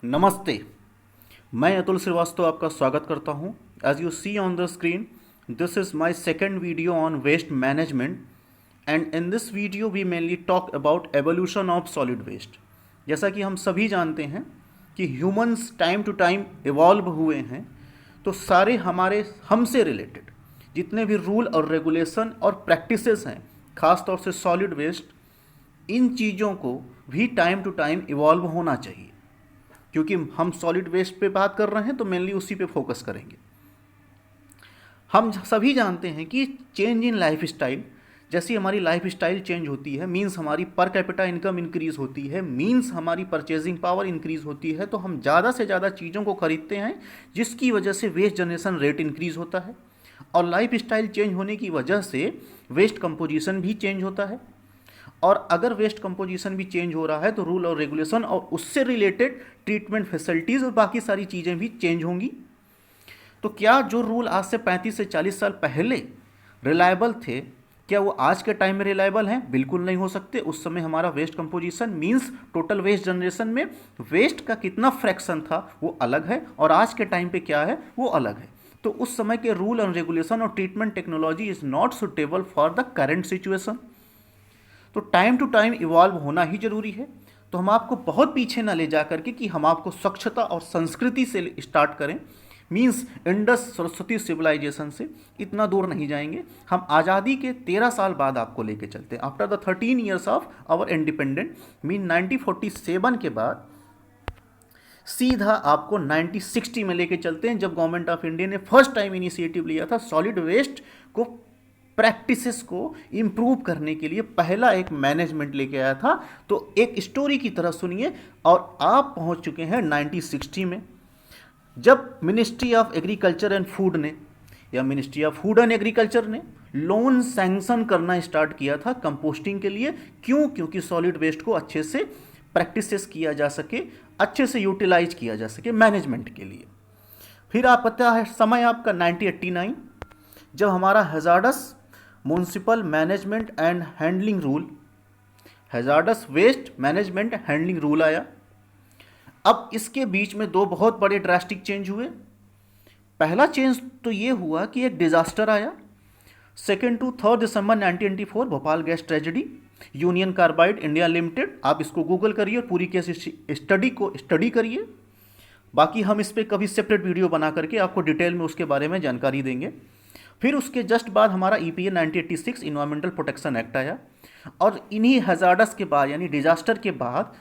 नमस्ते। मैं अतुल श्रीवास्तव आपका स्वागत करता हूं। As you see on the screen, this is my second video on waste management and in this video we mainly talk about evolution of solid waste. जैसा कि हम सभी जानते हैं कि humans time to time evolve हुए हैं, तो सारे हमारे हमसे रिलेटेड जितने भी रूल और रेगुलेशन और प्रैक्टिसेस हैं, ख़ास तौर से सॉलिड वेस्ट, इन चीज़ों को भी टाइम टू टाइम इवॉल्व होना चाहिए। क्योंकि हम सॉलिड वेस्ट पे बात कर रहे हैं तो मेनली उसी पे फोकस करेंगे। हम सभी जानते हैं कि चेंज इन लाइफ स्टाइल, जैसी हमारी लाइफ स्टाइल चेंज होती है, मींस हमारी पर कैपिटा इनकम इंक्रीज़ होती है, मींस हमारी परचेजिंग पावर इंक्रीज़ होती है, तो हम ज़्यादा से ज़्यादा चीज़ों को खरीदते हैं, जिसकी वजह से वेस्ट जनरेशन रेट इंक्रीज़ होता है। और लाइफ स्टाइल चेंज होने की वजह से वेस्ट कंपोजिशन भी चेंज होता है। और अगर वेस्ट कंपोजिशन भी चेंज हो रहा है तो रूल और रेगुलेशन और उससे रिलेटेड ट्रीटमेंट फैसिलिटीज़ और बाकी सारी चीज़ें भी चेंज होंगी। तो क्या जो रूल आज से 35 से 40 साल पहले रिलायबल थे, क्या वो आज के टाइम में रिलायबल हैं? बिल्कुल नहीं हो सकते। उस समय हमारा waste composition means total waste generation में वेस्ट का कितना फ्रैक्शन था वो अलग है, और आज के टाइम पे क्या है वो अलग है। तो उस समय के रूल एंड रेगुलेशन और treatment technology is not suitable for the current situation. तो टाइम टू टाइम इवॉल्व होना ही जरूरी है। तो हम आपको बहुत पीछे ना ले जा करके कि हम आपको स्वच्छता और संस्कृति से स्टार्ट करें, मींस इंडस सरस्वती सिविलाइजेशन से इतना दूर नहीं जाएंगे। हम आज़ादी के 13 साल बाद आपको लेके चलते हैं, after the 13 years of our independent, mean 1947 के बाद सीधा आपको 1960 में लेके चलते हैं, जब गवर्नमेंट ऑफ इंडिया ने फर्स्ट टाइम इनिशिएटिव लिया था सॉलिड वेस्ट को प्रैक्टिसेस को इम्प्रूव करने के लिए। पहला एक मैनेजमेंट लेके आया था। तो एक स्टोरी की तरह सुनिए, और आप पहुंच चुके हैं 1960 में, जब ministry of agriculture and food ने, या ministry of food and agriculture ने लोन सैंक्शन करना स्टार्ट किया था कंपोस्टिंग के लिए। क्यों? क्योंकि सॉलिड वेस्ट को अच्छे से प्रैक्टिसेस किया जा सके, अच्छे से यूटिलाइज किया जा सके मैनेजमेंट के लिए। फिर आप पता है समय आपका 1989, जब हमारा hazardous municipal management and handling rule, hazardous waste management handling rule आया। अब इसके बीच में दो बहुत बड़े ड्रास्टिक चेंज हुए। पहला चेंज तो ये हुआ कि एक डिजास्टर आया, 2 to 3 December 1994, Bhopal gas tragedy, union carbide India limited. आप इसको गूगल करिए और पूरी केस स्टडी को स्टडी करिए। बाकी हम इस पर कभी सेपरेट वीडियो बना करके आपको डिटेल में उसके बारे में जानकारी देंगे। फिर उसके जस्ट बाद हमारा EPA 1986 इन्वायरमेंटल प्रोटेक्शन एक्ट आया। और इन्हीं हजार्डस के बाद, यानी डिजास्टर के बाद,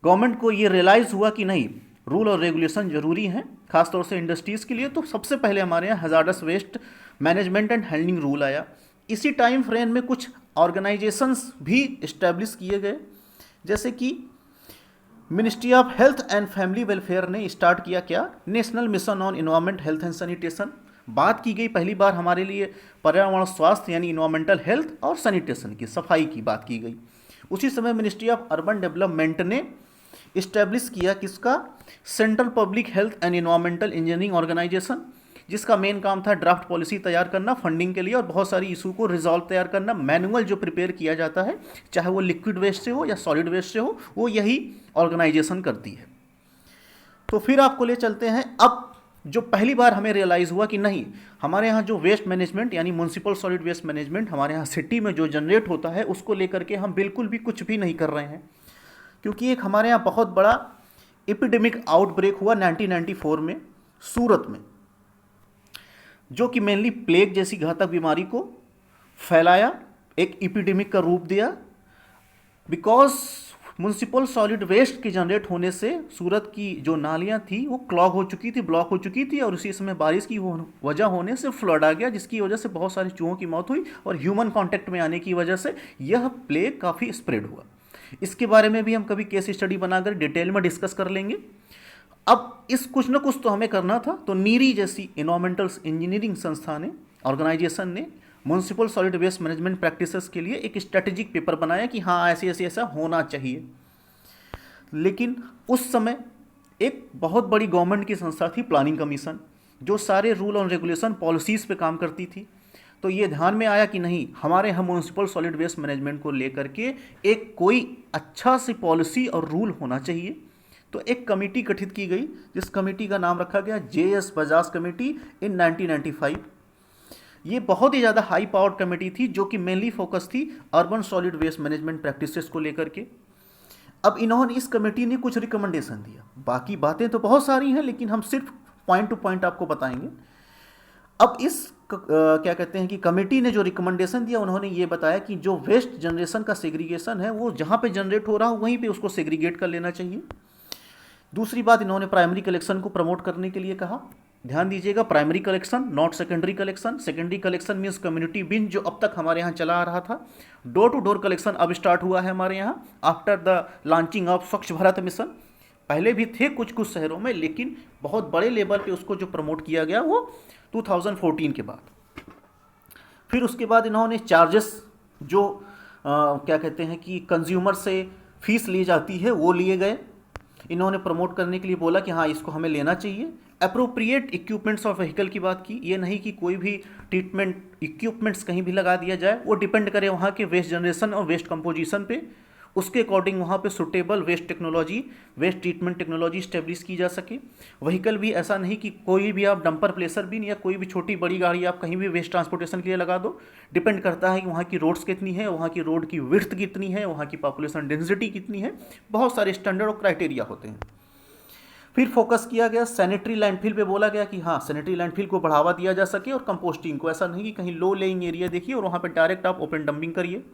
गवर्नमेंट को ये रियलाइज़ हुआ कि नहीं, रूल और रेगुलेशन ज़रूरी हैं, खासतौर से इंडस्ट्रीज़ के लिए। तो सबसे पहले हमारे यहाँ hazardous waste management and handling rule आया। इसी टाइम फ्रेम में कुछ ऑर्गेनाइजेशंस भी इस्टेब्लिश किए गए, जैसे कि ministry of health and family welfare ने स्टार्ट किया क्या, national mission on environment health and sanitation. बात की गई पहली बार हमारे लिए पर्यावरण स्वास्थ्य यानी इन्वायरमेंटल हेल्थ और सैनिटेशन की, सफाई की बात की गई। उसी समय मिनिस्ट्री ऑफ अर्बन डेवलपमेंट ने इस्टेब्लिश किया किसका, central public health and environmental engineering organisation, जिसका मेन काम था ड्राफ्ट पॉलिसी तैयार करना फंडिंग के लिए और बहुत सारी इशू को रिजॉल्व तैयार करना। मैनुअल जो प्रिपेयर किया जाता है, चाहे वो लिक्विड वेस्ट से हो या सॉलिड वेस्ट से हो, वो यही ऑर्गेनाइजेशन करती है। तो फिर आपको ले चलते हैं, अब जो पहली बार हमें रियलाइज़ हुआ कि नहीं, हमारे यहाँ जो वेस्ट मैनेजमेंट यानी म्युनिसिपल सॉलिड वेस्ट मैनेजमेंट हमारे यहाँ सिटी में जो जनरेट होता है, उसको लेकर के हम बिल्कुल भी कुछ भी नहीं कर रहे हैं। क्योंकि एक हमारे यहाँ बहुत बड़ा एपिडेमिक आउटब्रेक हुआ 1994 में सूरत में, जो कि मेनली प्लेग जैसी घातक बीमारी को फैलाया, एक एपिडेमिक का रूप दिया। बिकॉज म्युनिसिपल सॉलिड वेस्ट के जनरेट होने से सूरत की जो नालियाँ थी वो क्लॉग हो चुकी थी, ब्लॉक हो चुकी थी, और उसी समय बारिश की वजह होने से फ्लड आ गया, जिसकी वजह से बहुत सारे चूहों की मौत हुई, और ह्यूमन कांटेक्ट में आने की वजह से यह प्लेग काफ़ी स्प्रेड हुआ। इसके बारे में भी हम कभी केस स्टडी बनाकर डिटेल में डिस्कस कर लेंगे। अब इस कुछ ना कुछ तो हमें करना था, तो नीरी जैसी इन्वायरमेंटल इंजीनियरिंग संस्था ने, ऑर्गेनाइजेशन ने municipal solid waste management practices के लिए एक स्ट्रेटेजिक पेपर बनाया कि हाँ ऐसे ऐसे ऐसा होना चाहिए। लेकिन उस समय एक बहुत बड़ी गवर्नमेंट की संस्था थी प्लानिंग कमीशन, जो सारे रूल और रेगुलेशन पॉलिसीज़ पे काम करती थी। तो ये ध्यान में आया कि नहीं, हमारे यहाँ म्युनिसिपल सॉलिड वेस्ट मैनेजमेंट को लेकर के एक कोई अच्छा सी पॉलिसी और रूल होना चाहिए, तो एक कमेटी गठित की गई, जिस कमेटी का नाम रखा गया JS बजाज कमेटी इन 1995। ये बहुत ही ज़्यादा हाई पावर्ड कमेटी थी, जो कि मेनली फोकस थी urban solid waste management practices को लेकर के। अब इन्होंने, इस कमेटी ने कुछ रिकमेंडेशन दिया, बाकी बातें तो बहुत सारी हैं लेकिन हम सिर्फ पॉइंट टू पॉइंट आपको बताएंगे। अब इस क्या कहते हैं कि कमेटी ने जो रिकमेंडेशन दिया, उन्होंने ये बताया कि जो वेस्ट जनरेशन का सेग्रीगेशन है वो जहाँ पे जनरेट हो रहा हो वहीं पे उसको सेग्रीगेट कर लेना चाहिए। दूसरी बात, इन्होंने प्राइमरी कलेक्शन को प्रमोट करने के लिए कहा। ध्यान दीजिएगा, primary collection, not secondary collection. Secondary collection means community bin, जो अब तक हमारे यहाँ चला आ रहा था। डोर टू डोर कलेक्शन अब स्टार्ट हुआ है हमारे यहाँ आफ्टर द लॉन्चिंग ऑफ स्वच्छ भारत मिशन। पहले भी थे कुछ कुछ शहरों में, लेकिन बहुत बड़े लेवल पे उसको जो प्रमोट किया गया वो 2014 के बाद। फिर उसके बाद इन्होंने चार्जेस, जो क्या कहते हैं कि कंज्यूमर से फीस ली जाती है, वो लिए गए। इन्होंने प्रमोट करने के लिए बोला कि हाँ, इसको हमें लेना चाहिए। अप्रोप्रिएट इक्विपमेंट्स ऑफ व्हीकल की बात की, ये नहीं कि कोई भी ट्रीटमेंट इक्विपमेंट्स कहीं भी लगा दिया जाए, वो डिपेंड करे वहाँ के वेस्ट जनरेशन और वेस्ट कंपोजिशन पे। उसके अकॉर्डिंग वहाँ पे suitable waste technology, waste treatment technology establish की जा सके। व्हीकल भी ऐसा नहीं कि कोई भी आप डंपर प्लेसर भी, या कोई भी छोटी बड़ी गाड़ी आप कहीं भी वेस्ट ट्रांसपोर्टेशन के लिए लगा दो। डिपेंड करता है कि वहाँ की रोड्स कितनी है, वहाँ की रोड की विड्थ कितनी है, वहाँ की पॉपुलेशन डेंसिटी कितनी है। बहुत सारे स्टैंडर्ड और क्राइटेरिया होते हैं। फिर फोकस किया गया सैनिटरी लैंडफिल पे। बोला गया कि हाँ, सैनिटरी लैंडफिल को बढ़ावा दिया जा सके, और कंपोस्टिंग को। ऐसा नहीं कि कहीं लो लेइंग एरिया देखिए और वहाँ पे डायरेक्ट आप ओपन डंपिंग करिए।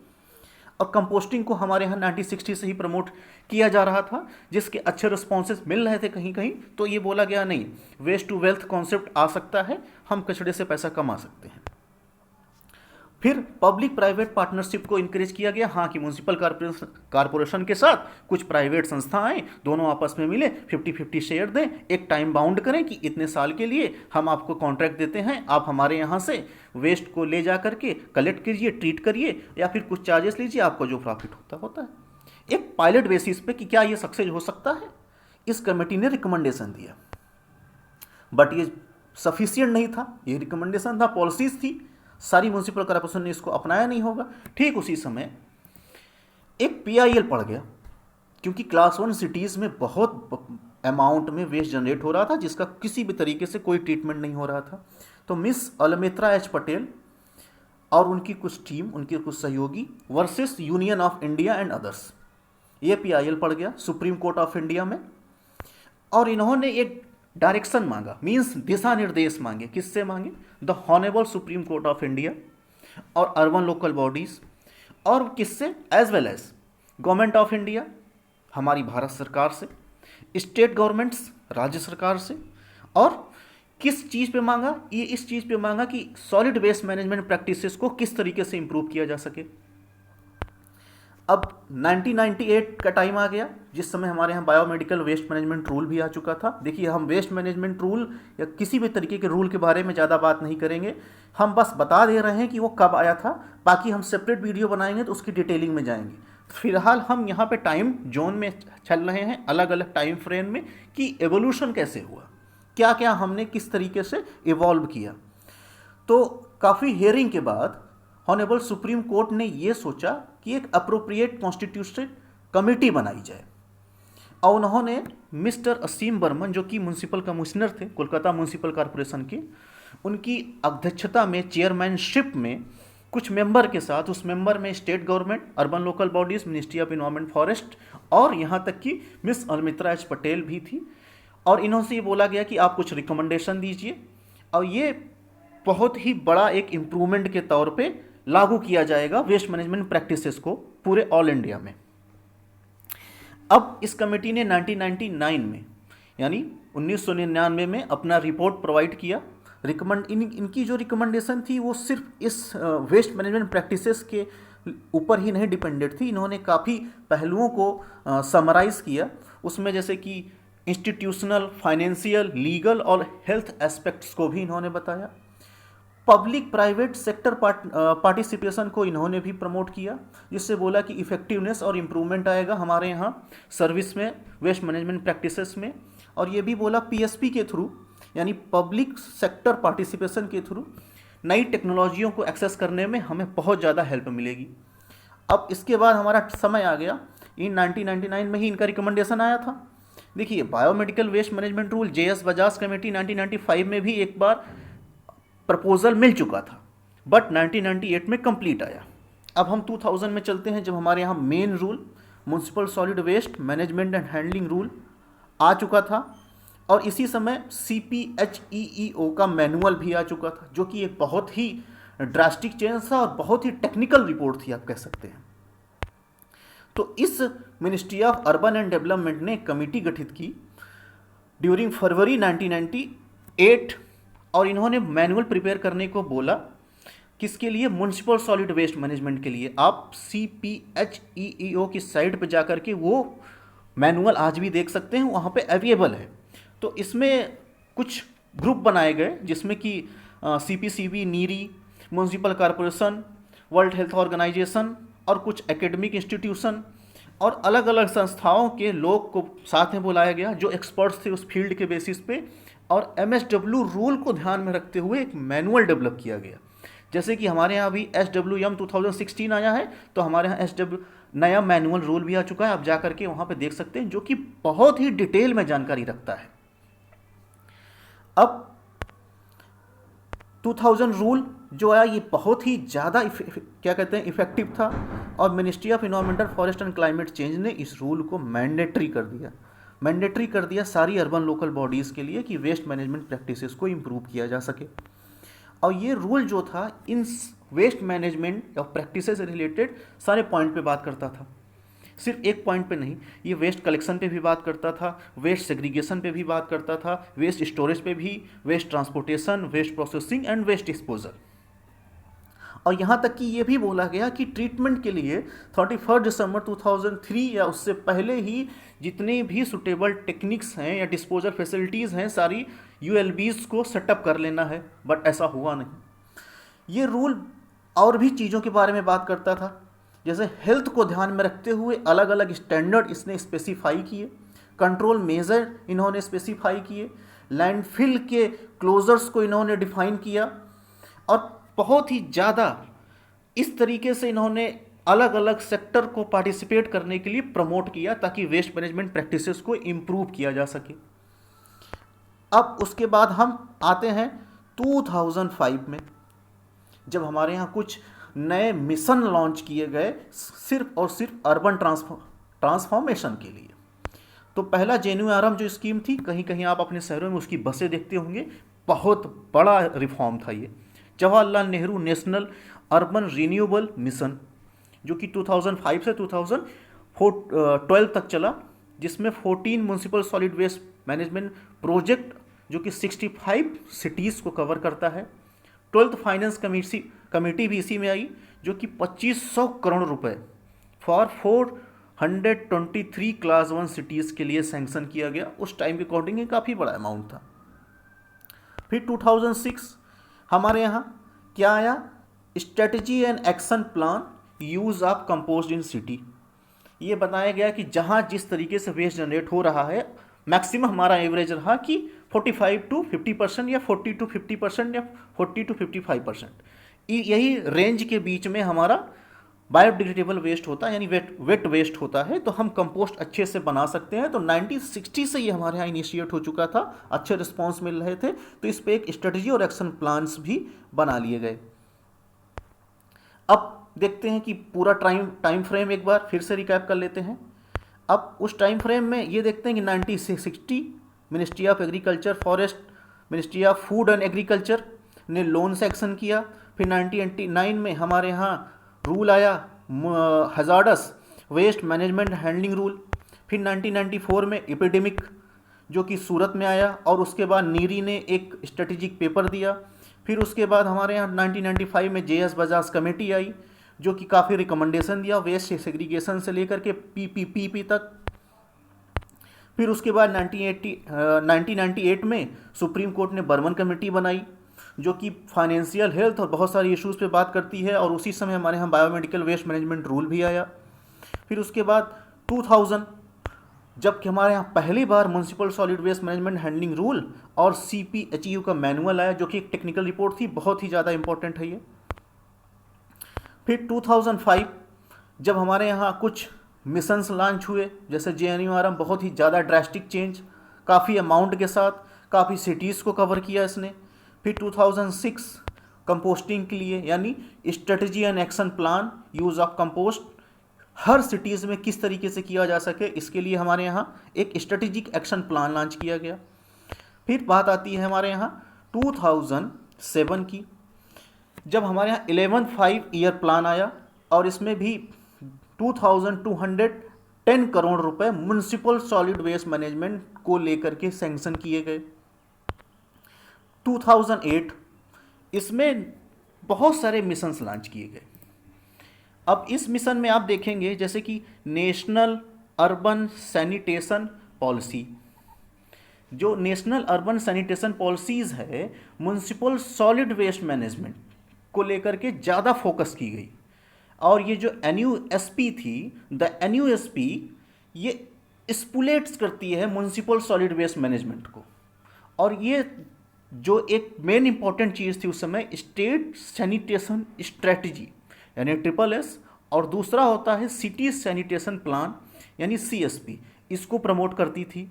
और कंपोस्टिंग को हमारे यहाँ 1960 से ही प्रमोट किया जा रहा था, जिसके अच्छे रिस्पॉन्सेज मिल रहे थे कहीं कहीं। तो ये बोला गया नहीं, वेस्ट टू वेल्थ कॉन्सेप्ट आ सकता है, हम कचड़े से पैसा कमा सकते हैं। फिर पब्लिक प्राइवेट पार्टनरशिप को इंकरेज किया गया। हाँ, कि म्यूनसिपल कारपोरेशन के साथ कुछ प्राइवेट संस्थाएं दोनों आपस में मिले, 50-50 शेयर दें, एक टाइम बाउंड करें कि इतने साल के लिए हम आपको कॉन्ट्रैक्ट देते हैं, आप हमारे यहाँ से वेस्ट को ले जा करके कलेक्ट कीजिए, ट्रीट करिए, या फिर कुछ चार्जेस लीजिए, आपको जो प्रॉफिट होता है। एक पायलट बेसिस पे कि क्या ये सक्सेस हो सकता है, इस कमेटी ने रिकमेंडेशन दिया। बट ये सफिशियंट नहीं था, ये रिकमेंडेशन था, पॉलिसीज थी, सारी म्यूनसिपल कॉर्पोरेशन ने इसको अपनाया नहीं होगा। ठीक उसी समय एक PIL पड़ गया, क्योंकि क्लास 1 सिटीज़ में बहुत अमाउंट में वेस्ट जनरेट हो रहा था, जिसका किसी भी तरीके से कोई ट्रीटमेंट नहीं हो रहा था। तो मिस अलमित्रा H पटेल और उनकी कुछ टीम, उनके कुछ सहयोगी versus union of India and others, ये PIL पड़ गया सुप्रीम कोर्ट ऑफ इंडिया में। और इन्होंने एक डायरेक्शन मांगा, मीन्स दिशा निर्देश मांगे। किससे मांगे? The honourable Supreme Court of India और अर्बन लोकल बॉडीज, और किससे? As well as Government of India, हमारी भारत सरकार से, स्टेट गवर्नमेंट्स, राज्य सरकार से। और किस चीज़ पे मांगा? ये इस चीज़ पे मांगा कि सॉलिड वेस्ट मैनेजमेंट प्रैक्टिसेस को किस तरीके से इंप्रूव किया जा सके। अब 1998 का टाइम आ गया, जिस समय हमारे यहाँ बायोमेडिकल वेस्ट मैनेजमेंट रूल भी आ चुका था। देखिए, हम वेस्ट मैनेजमेंट रूल या किसी भी तरीके के रूल के बारे में ज़्यादा बात नहीं करेंगे, हम बस बता दे रहे हैं कि वो कब आया था। बाकी हम सेपरेट वीडियो बनाएंगे तो उसकी डिटेलिंग में जाएंगे। फिलहाल हम यहाँ पे टाइम जोन में चल रहे हैं, अलग अलग टाइम फ्रेम में, कि एवोल्यूशन कैसे हुआ, क्या क्या हमने किस तरीके से इवॉल्व किया। तो काफ़ी हियरिंग के बाद ऑनरेबल सुप्रीम कोर्ट ने ये सोचा कि एक अप्रोप्रिएट कॉन्स्टिट्यूशन कमेटी बनाई जाए, और उन्होंने मिस्टर असीम बर्मन, जो कि म्यूनसिपल कमिश्नर थे कोलकाता म्यूनसिपल कॉरपोरेशन के, उनकी अध्यक्षता में, चेयरमैनशिप में कुछ मेंबर के साथ, उस मेंबर में state government, urban local bodies, ministry of environment forest, और यहाँ तक कि मिस अलमित्रा H पटेल भी थी। और इन्हों से ये बोला गया कि आप कुछ रिकमेंडेशन दीजिए, और ये बहुत ही बड़ा एक इम्प्रूवमेंट के तौर पे लागू किया जाएगा वेस्ट मैनेजमेंट प्रैक्टिसेस को पूरे ऑल इंडिया में। अब इस कमेटी ने 1999 में, यानी 1999 में अपना रिपोर्ट प्रोवाइड किया। इनकी जो रिकमेंडेशन थी वो सिर्फ इस वेस्ट मैनेजमेंट प्रैक्टिसेस के ऊपर ही नहीं डिपेंडेंट थी। इन्होंने काफ़ी पहलुओं को समराइज़ किया, उसमें जैसे कि इंस्टीट्यूशनल, फाइनेंशियल, लीगल और हेल्थ एस्पेक्ट्स को भी इन्होंने बताया। पब्लिक प्राइवेट सेक्टर पार्टिसिपेशन को इन्होंने भी प्रमोट किया, जिससे बोला कि इफेक्टिवनेस और इम्प्रूवमेंट आएगा हमारे यहाँ सर्विस में, वेस्ट मैनेजमेंट प्रैक्टिसेस में। और ये भी बोला PSP के थ्रू, यानी पब्लिक सेक्टर पार्टिसिपेशन के थ्रू नई टेक्नोलॉजियों को एक्सेस करने में हमें बहुत ज़्यादा हेल्प मिलेगी। अब इसके बाद हमारा समय आ गया, इन 1999 में ही इनका रिकमेंडेशन आया था। देखिए biomedical waste management rule J S Bajaj committee 1995 में भी एक बार प्रपोजल मिल चुका था, बट 1998 में कंप्लीट आया। अब हम 2000 में चलते हैं, जब हमारे यहाँ main rule municipal solid waste management and handling rule आ चुका था, और इसी समय CPHEEO का मैनुअल भी आ चुका था, जो कि एक बहुत ही ड्रास्टिक चेंज था और बहुत ही टेक्निकल रिपोर्ट थी आप कह सकते हैं। तो इस ministry of urban and development ने एक कमेटी गठित की ड्यूरिंग फरवरी 1998, और इन्होंने मैनुअल प्रिपेयर करने को बोला। किसके लिए? म्युनिसिपल सॉलिड वेस्ट मैनेजमेंट के लिए। आप CPHEEO की साइट पर जाकर के वो मैनुअल आज भी देख सकते हैं, वहाँ पे अवेलेबल है। तो इसमें कुछ ग्रुप बनाए गए, जिसमें कि CPCB, NEERI, municipal corporation, World Health Organization और कुछ एकेडमिक इंस्टीट्यूशन और अलग अलग संस्थाओं के लोग को साथ में बुलाया गया जो एक्सपर्ट्स थे उस फील्ड के बेसिस पे, और MSW रूल को ध्यान में रखते हुए एक मैनुअल डेवलप किया गया। जैसे कि हमारे यहाँ अभी SWM 2016 आया है, तो हमारे यहाँ SW नया मैनुअल रूल भी आ चुका है, आप जा करके वहाँ पे देख सकते हैं, जो कि बहुत ही डिटेल में जानकारी रखता है। अब 2000 रूल जो आया ये बहुत ही ज़्यादा क्या कहते हैं इफेक्टिव था, और ministry of environmental forest and climate change ने इस रूल को मैंडेटरी कर दिया सारी अर्बन लोकल बॉडीज़ के लिए कि वेस्ट मैनेजमेंट प्रैक्टिसेस को इम्प्रूव किया जा सके। और ये रूल जो था इन वेस्ट मैनेजमेंट और प्रैक्टिसेस से रिलेटेड सारे पॉइंट पे बात करता था, सिर्फ एक पॉइंट पे नहीं। ये वेस्ट कलेक्शन पे भी बात करता था, वेस्ट सेग्रीगेशन पे भी बात करता था, वेस्ट स्टोरेज पे भी, waste transportation, waste processing and waste disposal. और यहाँ तक कि ये भी बोला गया कि ट्रीटमेंट के लिए 31 दिसंबर 2003 या उससे पहले ही जितने भी सुटेबल टेक्निक्स हैं या डिस्पोजल फैसिलिटीज़ हैं सारी ULBs को सेटअप कर लेना है, बट ऐसा हुआ नहीं। ये रूल और भी चीज़ों के बारे में बात करता था, जैसे हेल्थ को ध्यान में रखते हुए अलग अलग स्टैंडर्ड इसने स्पेसिफाई किए, कंट्रोल मेजर इन्होंने स्पेसिफाई किए, लैंडफिल के क्लोजर्स को इन्होंने डिफाइन किया, और बहुत ही ज़्यादा इस तरीके से इन्होंने अलग अलग सेक्टर को पार्टिसिपेट करने के लिए प्रमोट किया ताकि वेस्ट मैनेजमेंट प्रैक्टिसेस को इम्प्रूव किया जा सके। अब उसके बाद हम आते हैं 2005 में, जब हमारे यहाँ कुछ नए मिशन लॉन्च किए गए सिर्फ और सिर्फ अर्बन ट्रांसफॉर्मेशन के लिए। तो पहला JNRM जो स्कीम थी, कहीं कहीं आप अपने शहरों में उसकी बसें देखते होंगे, बहुत बड़ा रिफॉर्म था ये। Jawaharlal Nehru national urban renewable mission, जो कि 2005 से 2012 तक चला, जिसमें 14 municipal solid waste management project जो कि 65 सिटीज़ को कवर करता है। 12th फाइनेंस कमेटी भी इसी में आई, जो कि 2500 करोड़ रुपए फॉर 423 क्लास 1 सिटीज़ के लिए सैंक्शन किया गया। उस टाइम के अकॉर्डिंग ये काफ़ी बड़ा अमाउंट था। फिर 2006 हमारे यहाँ क्या आया? Strategy and action plan use of compost in city. ये बताया गया कि जहाँ जिस तरीके से वेस्ट जनरेट हो रहा है, मैक्सिमम हमारा एवरेज रहा कि 45 to 50% या 40 to 50% या 40 to 55%, यही रेंज के बीच में हमारा बायोडिग्रेडेबल वेस्ट होता है, यानी वेट वेस्ट होता है, तो हम कंपोस्ट अच्छे से बना सकते हैं। तो 1960 से ये हमारे यहाँ इनिशिएट हो चुका था, अच्छे रिस्पांस मिल रहे थे, तो इस पर एक स्ट्रेटजी और एक्शन प्लान्स भी बना लिए गए। अब देखते हैं कि पूरा टाइम फ्रेम एक बार फिर से रिकैप कर लेते हैं। अब उस टाइम फ्रेम में ये देखते हैं कि 1960 ministry of agriculture forest, ministry of food and agriculture ने लोन से एक्शन किया। फिर 1989 में हमारे यहाँ रूल आया hazardous waste management handling rule. फिर 1994 में एपिडेमिक जो कि सूरत में आया, और उसके बाद नीरी ने एक स्ट्रेटेजिक पेपर दिया। फिर उसके बाद हमारे यहाँ 1995 में JS बजाज कमेटी आई, जो कि काफ़ी रिकमेंडेशन दिया वेस्ट सेग्रीगेशन से लेकर के PPP तक। फिर उसके बाद 1998 में सुप्रीम कोर्ट ने बर्मन कमेटी बनाई, जो कि फाइनेंशियल हेल्थ और बहुत सारी इश्यूज़ पे बात करती है, और उसी समय हमारे यहाँ बायोमेडिकल वेस्ट मैनेजमेंट रूल भी आया। फिर उसके बाद 2000 जब कि हमारे यहाँ पहली बार municipal solid waste management handling rule और CPHEU का मैनुअल आया, जो कि एक टेक्निकल रिपोर्ट थी, बहुत ही ज़्यादा इंपॉर्टेंट है ये। फिर 2005 जब हमारे यहाँ कुछ मिशंस लॉन्च हुए, जैसे JNURM, बहुत ही ज़्यादा ड्रास्टिक चेंज, काफ़ी अमाउंट के साथ काफ़ी सिटीज़ को कवर किया इसने। फिर 2006 कंपोस्टिंग के लिए, यानी strategy and action plan, use of compost her cities में किस तरीके से किया जा सके, इसके लिए हमारे यहाँ एक स्ट्रेटेजिक एक्शन प्लान लॉन्च किया गया। फिर बात आती है हमारे यहाँ 2007 की, जब हमारे यहाँ 11th 5 ईयर प्लान आया और इसमें भी 2210 करोड़ रुपए म्युनिसिपल सॉलिड वेस्ट मैनेजमेंट को लेकर के सैंक्शन किए गए। 2008 इसमें बहुत सारे मिशंस लॉन्च किए गए। अब इस मिशन में आप देखेंगे जैसे कि नेशनल अर्बन सैनिटेशन पॉलिसी, जो नेशनल अर्बन सैनिटेशन पॉलिसीज़ है म्युनिसिपल सॉलिड वेस्ट मैनेजमेंट को लेकर के ज़्यादा फोकस की गई। और ये जो NUSP थी, द NUSP ये स्पुलेट्स करती है म्युनिसिपल सॉलिड वेस्ट मैनेजमेंट को। और ये जो एक मेन इंपॉर्टेंट चीज़ थी उस समय, स्टेट सैनिटेशन स्ट्रेटजी यानी SSS, और दूसरा होता है सिटी सैनिटेशन प्लान यानी CSP, इसको प्रमोट करती थी।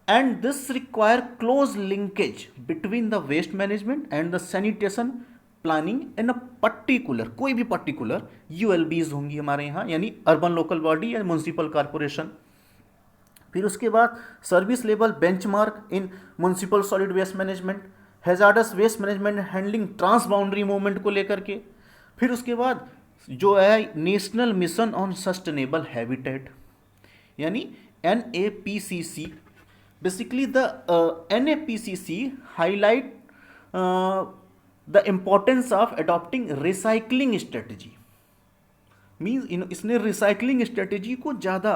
And this require close linkage between the waste management and the sanitation planning in a particular, कोई भी पर्टिकुलर ULBs होंगी हमारे यहाँ, यानी अर्बन लोकल बॉडी या म्युनिसिपल कॉरपोरेशन। फिर उसके बाद service level benchmark in municipal solid waste management, hazardous waste management handling transboundary movement को लेकर के। फिर उसके बाद जो है national mission on sustainable habitat यानी NAPCC। Basically the NAPCC highlight the importance of adopting recycling strategy, means इसने रिसाइकलिंग स्ट्रेटजी को ज़्यादा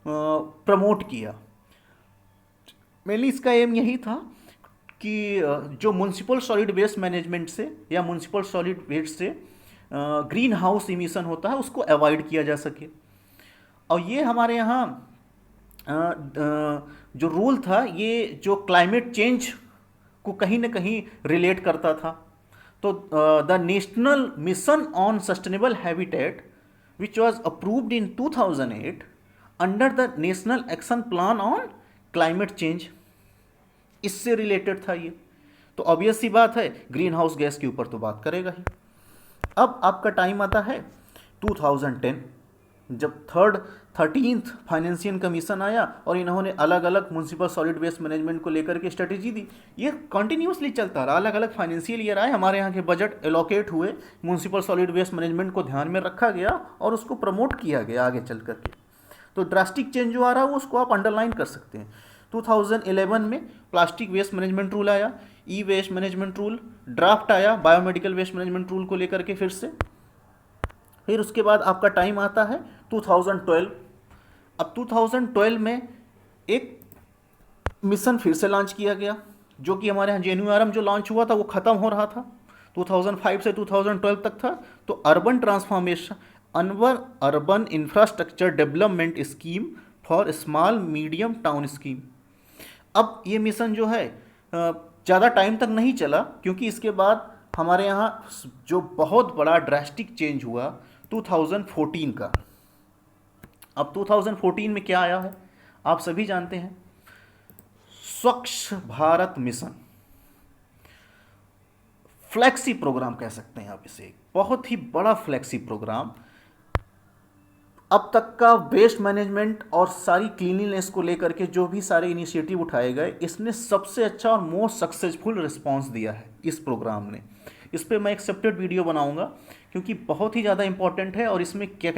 प्रमोट किया। मेनली इसका एम यही था कि जो म्युनिसिपल सॉलिड वेस्ट मैनेजमेंट से या म्युनिसिपल सॉलिड वेस्ट से ग्रीन हाउस इमिशन होता है उसको अवॉइड किया जा सके। और ये हमारे यहाँ जो रूल था ये जो क्लाइमेट चेंज को कहीं ना कहीं रिलेट करता था। तो the national mission on sustainable habitat which was approved in 2008 under the national action plan on climate change, इससे रिलेटेड था ये। तो ऑब्वियस सी बात है ग्रीन हाउस गैस के ऊपर तो बात करेगा ही। अब आपका टाइम आता है 2010, जब 13th फाइनेंशियल कमीशन आया और इन्होंने अलग अलग म्युनिसिपल सॉलिड वेस्ट मैनेजमेंट को लेकर के स्ट्रेटेजी दी। ये कंटिन्यूसली चलता रहा, अलग अलग फाइनेंशियल ईयर आए, हमारे यहाँ के बजट एलोकेट हुए, म्युनिसिपल सॉलिड वेस्ट मैनेजमेंट को ध्यान में रखा गया और उसको प्रमोट किया गया आगे चल करके। तो ड्रास्टिक चेंज जो आ रहा है उसको आप अंडरलाइन कर सकते हैं। 2011 में प्लास्टिक वेस्ट मैनेजमेंट रूल आया, ई वेस्ट मैनेजमेंट रूल, ड्राफ्ट आया बायोमेडिकल वेस्ट मैनेजमेंट रूल को लेकर के फिर से। फिर उसके बाद आपका टाइम आता है 2012। अब 2012 में एक मिशन फिर से लॉन्च किया गया, जो कि हमारे यहाँ JNURM जो लॉन्च हुआ था वो ख़त्म हो रहा था, 2005 से 2012 तक था। तो urban transformation urban infrastructure development scheme for small medium town scheme. अब ये मिशन जो है ज़्यादा टाइम तक नहीं चला, क्योंकि इसके बाद हमारे यहाँ जो बहुत बड़ा ड्रास्टिक चेंज हुआ 2014 का। अब 2014 में क्या आया है आप सभी जानते हैं, स्वच्छ भारत मिशन, फ्लैक्सी प्रोग्राम कह सकते हैं आप इसे, बहुत ही बड़ा फ्लैक्सी प्रोग्राम। अब तक का वेस्ट मैनेजमेंट और सारी क्लीनिनेस को लेकर के जो भी सारे इनिशिएटिव उठाए गए, इसने सबसे अच्छा और मोस्ट सक्सेसफुल रिस्पांस दिया है इस प्रोग्राम ने। इस पर मैं एक सेपरेट वीडियो बनाऊंगा, क्योंकि बहुत ही ज़्यादा इंपॉर्टेंट है और इसमें क्या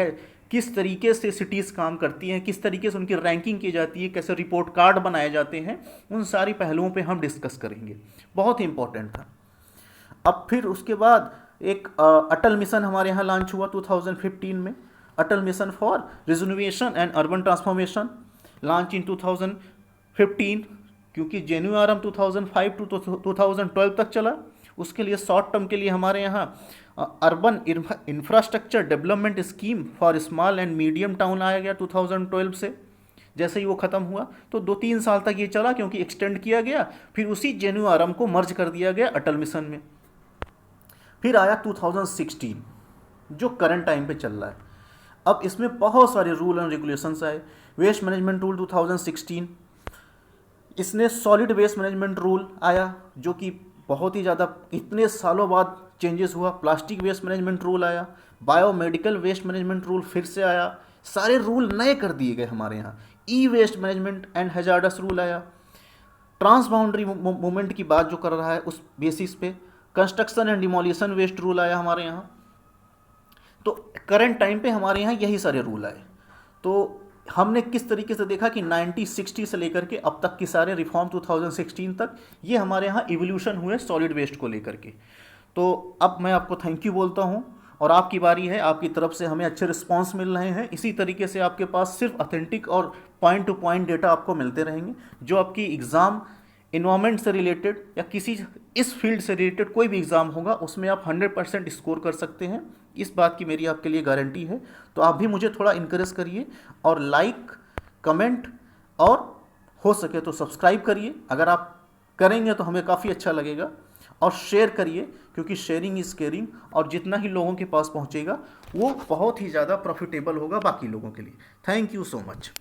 किस तरीके से सिटीज़ काम करती हैं, किस तरीके से उनकी रैंकिंग की जाती है, कैसे रिपोर्ट कार्ड बनाए जाते हैं, उन सारी पहलुओं पे हम डिस्कस करेंगे। बहुत ही इंपॉर्टेंट था। अब फिर उसके बाद एक अटल मिशन हमारे यहाँ लॉन्च हुआ 2015 में, Atal mission for resolution and urban transformation, launch in 2015, क्योंकि JNURM 2005 टू 2012 तक चला। उसके लिए शॉर्ट टर्म के लिए हमारे यहाँ urban infrastructure development scheme for small and medium town आया गया 2012 से। जैसे ही वो ख़त्म हुआ तो 2-3 साल तक ये चला, क्योंकि एक्सटेंड किया गया, फिर उसी JNURM को मर्ज कर दिया गया अटल मिशन में। फिर आया 2016 जो करंट टाइम पे चल रहा है। अब इसमें बहुत सारे रूल एंड रेगुलेशंस आए। वेस्ट मैनेजमेंट रूल 2016, इसने सॉलिड वेस्ट मैनेजमेंट रूल आया जो कि बहुत ही ज़्यादा इतने सालों बाद चेंजेस हुआ। प्लास्टिक वेस्ट मैनेजमेंट रूल आया, बायोमेडिकल वेस्ट मैनेजमेंट रूल फिर से आया, सारे रूल नए कर दिए गए हमारे यहाँ। E waste management and hazardous rule आया। ट्रांस बाउंड्री मूवमेंट की बात जो कर रहा है उस बेसिस पे construction and demolition waste rule आया हमारे यहाँ। तो करंट टाइम पे हमारे यहाँ यही सारे रूल आए। तो हमने किस तरीके से देखा कि 1960 से लेकर के अब तक के सारे रिफॉर्म 2016 तक ये हमारे यहाँ इवोल्यूशन हुए सॉलिड वेस्ट को लेकर के। तो अब मैं आपको थैंक यू बोलता हूँ और आपकी बारी है। आपकी तरफ से हमें अच्छे रिस्पांस मिल रहे हैं। इसी तरीके से आपके पास सिर्फ ऑथेंटिक और पॉइंट टू पॉइंट डेटा आपको मिलते रहेंगे जो आपकी एग्ज़ाम इन्वायरमेंट से रिलेटेड या किसी इस फील्ड से रिलेटेड कोई भी एग्ज़ाम होगा उसमें आप 100% स्कोर कर सकते हैं। इस बात की मेरी आपके लिए गारंटी है। तो आप भी मुझे थोड़ा इनकरेज करिए और लाइक, कमेंट और हो सके तो सब्सक्राइब करिए। अगर आप करेंगे तो हमें काफ़ी अच्छा लगेगा। और शेयर करिए क्योंकि शेयरिंग इज़ केयरिंग, और जितना ही लोगों के पास पहुंचेगा वो बहुत ही ज़्यादा प्रॉफिटेबल होगा बाकी लोगों के लिए। Thank you so much.